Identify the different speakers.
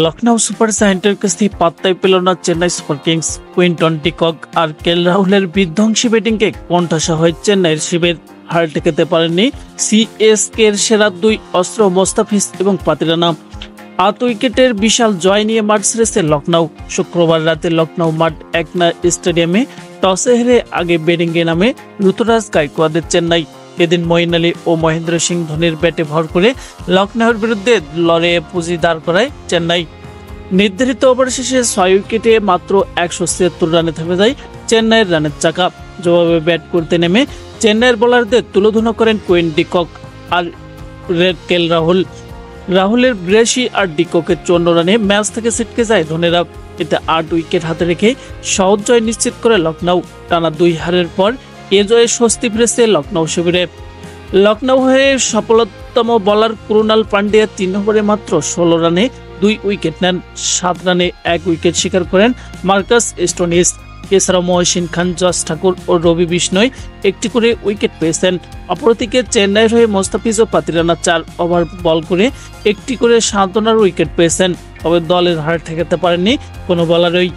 Speaker 1: Lucknow super জায়ান্টের কাছ থেকে পাত্তাই পেল না Chennai Super Kings. Quinton de Kock আর কেএল রাহুলের বিধ্বংসী ব্যাটিংকে কোণঠাসা হয়ে চেন্নাইয়ের শিবির হার ঠেকাতে পারেননি সিএসকে এর সেরা দুই অস্ত্র মোস্তাফিজ এবং পাতিরানা। 8 উইকেটের বিশাল জয় নিয়ে মাঠ ছেড়েছে লখনউ। শুক্রবার রাতে লখনউ মাঠ একনা স্টেডিয়ামে টসে হেরে আগে ব্যাটিংয়ে নামে ঋতুরাজ গায়কোয়াদের চেন্নাই। এদিন মঈন আলী ও মহেন্দ্র সিং ধোনির ব্যাটে ভর করে লখনউয়ের বিরুদ্ধে লড়াইয়ে পুঁজি দাঁড় করায় চেন্নাই। নির্ধারিত ওভার শেষে 6 উইকেটে মাত্র 176 রানে থেমে যায় চেন্নাইয়ের রানের চাকা। জবাবে ব্যাট করতে নেমে চেন্নাইয়ের বোলারদের তুলোধুনো করেন কুইন ডিকক আর কেএল রাহুলের 82 আর ডিককের 54 রানে ম্যাচ থেকে ছিটকে যায় ধোনিরা। এতে 8 উইকেট হাতে রেখে সহজ জয় নিশ্চিত করে লখনউ। টানা 2 হারের পর এ জয়ে স্বস্তি ফিরেছে লখনউ শিবিরে। লখনউ হয়ে সফলতম বোলার ক্রুনাল পান্ডিয়া 3 ওভারে মাত্র 16 রানে 2 উইকেট নেন। 7 রানে 1 উইকেট শিকার করেন মার্কাস স্টোনিস। এছাড়াও মহসিন খান, জস ঠাকুর ও রবি বিষ্ণয় একটি করে উইকেট পেয়েছেন। অপরদিকে চেন্নাইয়ের হয়ে মোস্তাফিজ ও পাতিরানা 4 ওভার বল করে একটি করে সান্ত্বনার উইকেট পেয়েছেন। তবে দলের হার ঠেকাতে পারেননি কোনো বোলারই।